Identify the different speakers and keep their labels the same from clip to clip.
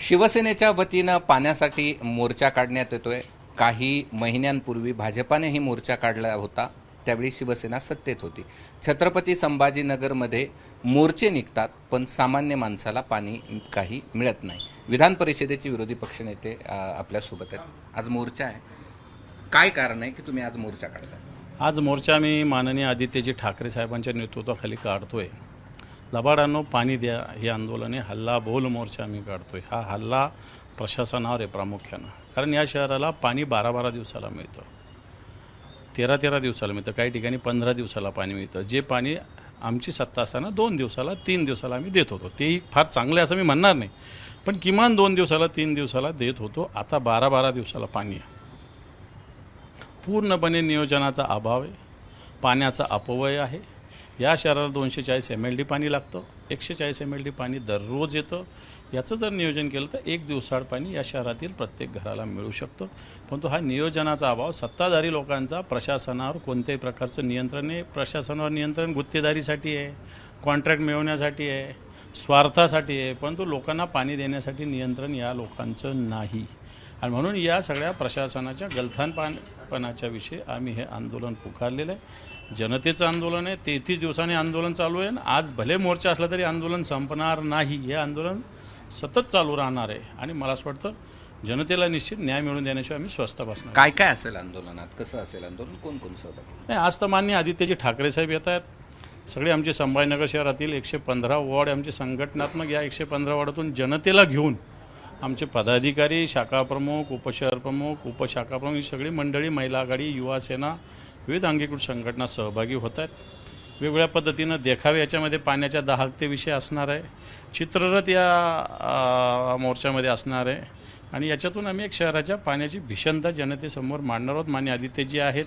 Speaker 1: शिवसेनेच्या वतीनं पाण्यासाठी मोर्चा काढण्यात येतोय। काही महिन्यांपूर्वी भाजपानेही मोर्चा काढला होता, त्यावेळी शिवसेना सत्तेत होती। छत्रपती संभाजीनगरमध्ये मोर्चे निघतात, पण सामान्य माणसाला पाणी काही मिळत नाही। विधान परिषदेचे विरोधी पक्षनेते आपल्यासोबत आहेत। आज मोर्चा आहे, काय कारण आहे की तुम्ही आज मोर्चा काढताय?
Speaker 2: आज मोर्चा मी माननीय आदित्यजी ठाकरे साहेबांच्या नेतृत्वाखाली काढतोय। लबाडांनो पाणी द्या हे आंदोलन आहे, हल्ला बोल मोर्चा आम्ही काढतोय। हा हल्ला प्रशासनावर आहे प्रामुख्यानं, कारण या शहराला पाणी 12-12 दिवसाला मिळतं, 13-13 दिवसाला मिळतं, काही ठिकाणी 15 दिवसाला पाणी मिळतं। जे पाणी आमची सत्ता असताना 2 दिवसाला 3 दिवसाला आम्ही देत होतो, तेही फार चांगले असं मी म्हणणार नाही, पण किमान 2 दिवसाला 3 दिवसाला देत होतो। आता 12-12 दिवसाला पाणी आहे। पूर्णपणे नियोजनाचा अभाव आहे, पाण्याचा अपव्यय आहे। या शहराला 240 MLD पाणी लागतं, 140 MLD पाणी दररोज येतं। याचं जर नियोजन केलं तर 1 दिवसाआड पाणी या शहरातील प्रत्येक घराला मिळू शकतं, परंतु हा नियोजनाचा अभाव, सत्ताधारी लोकांचा प्रशासनावर कोणत्याही प्रकारचं नियंत्रण आहे। प्रशासनावर नियंत्रण गुत्तेदारीसाठी आहे, कॉन्ट्रॅक्ट मिळवण्यासाठी आहे, स्वार्थासाठी आहे, परंतु लोकांना पाणी देण्यासाठी नियंत्रण या लोकांचं नाही। आणि म्हणून या सगळ्या प्रशासनाच्या गलथानपणाच्या विषयी आम्ही हे आंदोलन पुकारलेलं आहे। जनतेचं आंदोलन आहे, 33 दिवसांनी आंदोलन चालू आहे। आज भले मोर्चा असला तरी आंदोलन संपणार नाही, हे आंदोलन सतत चालू राहणार आहे। आणि मला असं वाटतं जनतेला निश्चित न्याय मिळवून देण्याशिवाय आम्ही स्वस्थ बसणार।
Speaker 1: काय काय असेल आंदोलनात, कसं असेल आंदोलन, कोण कोण सहभागी?
Speaker 2: नाही, आज तर माननीय आदित्यजी ठाकरे साहेब येत आहेत। सगळे आमचे संभाजीनगर शहरातील 115 वॉर्ड आमचे संघटनात्मक, या 115 वॉर्डातून जनतेला घेऊन आमचे पदाधिकारी, शाखा प्रमुख, उपशहर प्रमुख, उपशाखा प्रमुख ही सगळी मंडळी, महिला आघाडी, युवा सेना, विविध अंगीकृत संघटना सहभागी होत आहेत। वेगवेगळ्या पद्धतीनं देखावे याच्यामध्ये पाण्याच्या दाहकतेविषयी असणार आहे, चित्ररथ या मोर्चामध्ये असणार आहे। आणि याच्यातून आम्ही एक शहराच्या पाण्याची भीषणता जनतेसमोर मांडणार आहोत। मान्य आदित्यजी आहेत,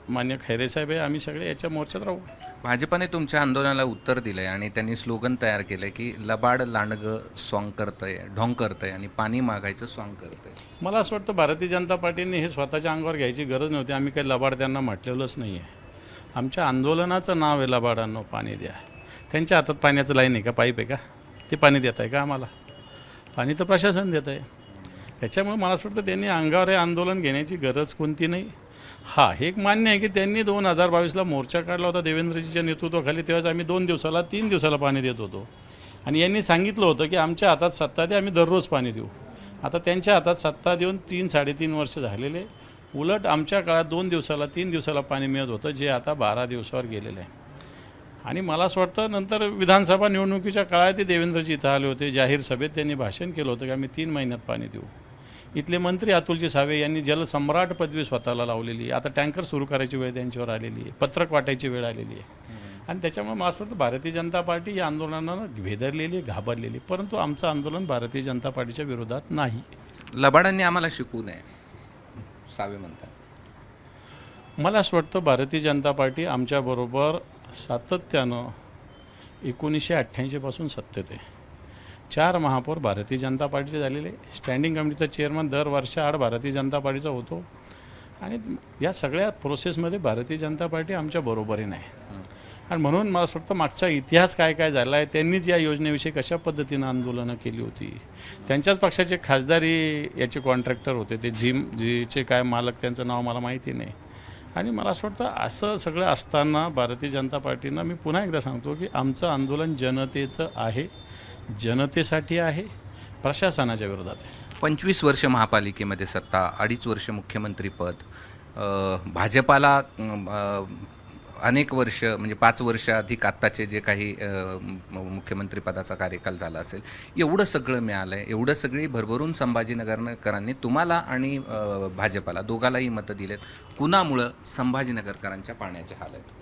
Speaker 2: मान्य खैरे साहेब आहे, आम्ही सगळे याच्या मोर्चात राहू।
Speaker 1: भाजपाने तुमच्या आंदोलनाला उत्तर दिलंय आणि त्यांनी स्लोगन तयार केलंय की लबाड लांडगं सॉंग करतंय, ढोंग करतंय आणि पाणी मागायचं सॉंग करतंय।
Speaker 2: मला असं वाटतं भारतीय जनता पार्टीने हे स्वतःच्या अंगावर घ्यायची गरज नव्हती। आम्ही काही लबाड त्यांना म्हटलेलंच नाही आहे। आमच्या आंदोलनाचं नाव आहे लबाडांनो पाणी द्या। त्यांच्या हातात पाण्याचं लाईन आहे का, पाईप आहे का, ते पाणी देत आहे का आम्हाला? पाणी तर प्रशासन देत आहे। त्याच्यामुळे मला असं वाटतं त्यांनी अंगावर हे आंदोलन घेण्याची गरज कोणती नाही। हा, हे एक मान्य आहे की त्यांनी 2022ला मोर्चा काढला होता देवेंद्रजीच्या नेतृत्वाखाली, तेव्हाच आम्ही 2 दिवसाला 3 दिवसाला पाणी देत होतो। आणि यांनी सांगितलं होतं की आमच्या हातात सत्ता द्या, आम्ही दररोज पाणी देऊ। आता त्यांच्या हातात सत्ता देऊन 3-3.5 वर्ष झालेले, उलट आमच्या काळात 2 दिवसाला 3 दिवसाला पाणी मिळत होतं, जे आता 12 दिवसावर गेलेलं आहे। आणि मला असं वाटतं नंतर विधानसभा निवडणुकीच्या काळात ते देवेंद्रजी इथं आले होते, जाहीर सभेत त्यांनी भाषण केलं होतं की आम्ही 3 महिन्यात पाणी देऊ। इथले मंत्री अतुलजी सावे यांनी जलसम्राट पदवी स्वतःला लावलेली आहे। आता टँकर सुरू करायची वेळ त्यांच्यावर आलेली आहे, पत्रक वाटायची वेळ आलेली आहे। आणि त्याच्यामुळे मला असं वाटतं भारतीय जनता पार्टी या आंदोलनानं भेदरलेली, घाबरलेली, परंतु आमचं आंदोलन भारतीय जनता पार्टीच्या विरोधात नाही।
Speaker 1: लबाडांनी आम्हाला शिकवू नये, सावे म्हणतात।
Speaker 2: मला असं वाटतं भारतीय जनता पार्टी आमच्याबरोबर सातत्यानं 1988 पासून सत्तेत आहे। 4 महापौर भारतीय जनता पार्टीचे झालेले, स्टँडिंग कमिटीचा चेअरमन दर वर्षाआड भारतीय जनता पार्टीचा होतो। आणि या सगळ्या प्रोसेसमध्ये भारतीय जनता पार्टी आमच्या बरोबरीने आहे। आणि म्हणून मला असं वाटतं मागचा इतिहास काय काय झाला आहे, त्यांनीच या योजनेविषयी कशा पद्धतीनं आंदोलनं केली होती। त्यांच्याच पक्षाचे खासदारी याचे कॉन्ट्रॅक्टर होते, ते जीचे काय मालक, त्यांचं नाव मला माहिती नाही। आणि मला असं वाटतं असं सगळं असताना भारतीय जनता पार्टीनं, मी पुन्हा एकदा सांगतो की आमचं आंदोलन जनतेचं आहे, जनतेसाठी आहे, प्रशासनाच्या विरोधात आहे।
Speaker 1: 25 वर्ष महापालिकेमध्ये सत्ता, 2.5 वर्ष मुख्यमंत्रीपद, भाजपाला अनेक वर्ष म्हणजे 5 वर्ष अधिक आत्ताचे जे काही मुख्यमंत्रीपदाचा कार्यकाल झाला असेल, एवढं सगळं मिळालंय, एवढं सगळी भरभरून संभाजीनगरकरांनी तुम्हाला आणि भाजपाला दोघालाही मतं दिलेत। कुणामुळं संभाजीनगरकरांच्या पाण्याचे हाल आहेत?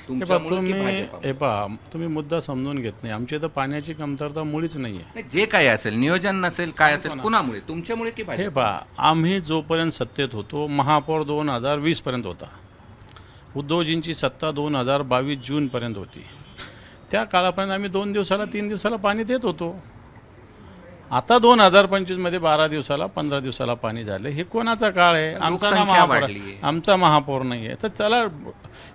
Speaker 2: तुम्ही मुद्दा समजून घेत नाही। आमची तर पाण्याची कमतरता मुळीच नाही आहे।
Speaker 1: जे काय असेल, नियोजन नसेल, काय असेल, कुणामुळे, तुमच्यामुळे की भाजप?
Speaker 2: आम्ही जोपर्यंत सत्तेत होतो, महापौर 2020 पर्यंत होता, उद्धवजींची सत्ता 2022 जूनपर्यंत होती। त्या काळापर्यंत आम्ही 2 दिवसाला 3 दिवसाला पाणी देत होतो। आता 2025 मध्ये 12 दिवसाला 15 दिवसाला पाणी झालं। हे कोणाचा काळ आहे? आमचा महापौर नाही आहे। तर चला,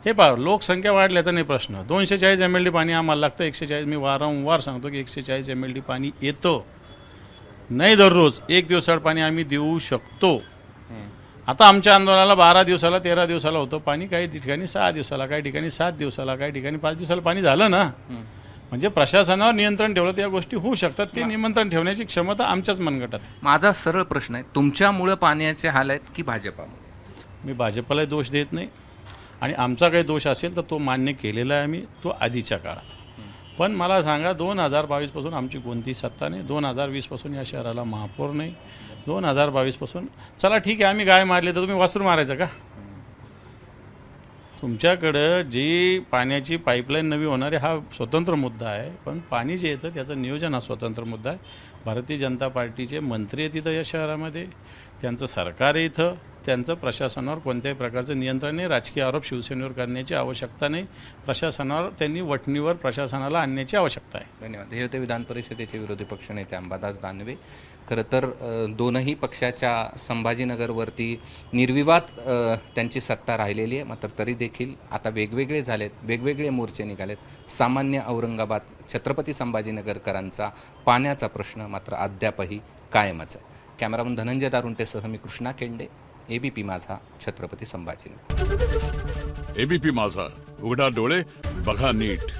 Speaker 2: हे लोकसंख्या वाढल्याचा नाही प्रश्न। 240 MLD पाणी आम्हाला लागतं, 140, मी वारंवार सांगतो की 140 MLD पाणी येतं। नाही दररोज 1 दिवसाआड पाणी आम्ही देऊ शकतो. आता आमच्या आंदोलनाला 12 दिवसाला 13 दिवसाला होतं पाणी, काही ठिकाणी 6 दिवसाला, काही ठिकाणी 7 दिवसाला, काही ठिकाणी 5 दिवसाला पाणी झालं ना. म्हणजे प्रशासनावर नियंत्रण ठेवलं तर या गोष्टी होऊ शकतात. ते नियंत्रण ठेवण्याची क्षमता आमच्याच मनगटात आहे.
Speaker 1: माझा सरळ प्रश्न आहे, तुमच्यामुळं पाण्याचे हाल आहेत की भाजपामुळे?
Speaker 2: मी भाजपलाही दोष देत नाही आणि आमचा काही दोष असेल तर तो मान्य केलेला आहे आम्ही, तो आधीच्या काळात. पण मला सांगा 2022 पासून आमची कोणती सत्ता नाही, 2020 पासून या शहराला महापौर नाही, 2022 पासून चला ठीक आहे आम्ही गाय मारली तर तुम्ही वासरू मारायचं का? तुमच्याकडं जी पाण्याची पाईपलाईन नवी होणारी हा स्वतंत्र मुद्दा आहे, पण पाणी जे येतं त्याचं नियोजन हा स्वतंत्र मुद्दा आहे. भारतीय जनता पार्टीचे मंत्री आहेत इथं या शहरामध्ये, त्यांचं सरकार आहे इथं, त्यांचं प्रशासनावर कोणत्याही प्रकारचं नियंत्रण नाही. राजकीय आरोप शिवसेनेवर करण्याची आवश्यकता नाही. प्रशासनावर त्यांनी वठणीवर प्रशासनाला आणण्याची आवश्यकता आहे.
Speaker 1: धन्यवाद. हे होते विधान परिषदेचे विरोधी पक्षनेते अंबादास दानवे. खरं तर दोनही पक्षाच्या संभाजीनगरवरती निर्विवाद त्यांची सत्ता राहिलेली आहे, मात्र तरी देखील आता वेगवेगळे झालेत, वेगवेगळे मोर्चे निघालेत. सामान्य औरंगाबाद छत्रपती संभाजीनगरकरांचा पाण्याचा प्रश्न मात्र अद्यापही कायमच आहे. कॅमेरामन धनंजय दारुंटेसह मी कृष्णा केंडे, एबीपी माझा, छत्रपती संभाजीनगर.
Speaker 3: एबीपी माझा, उघडा डोळे बघा नीट.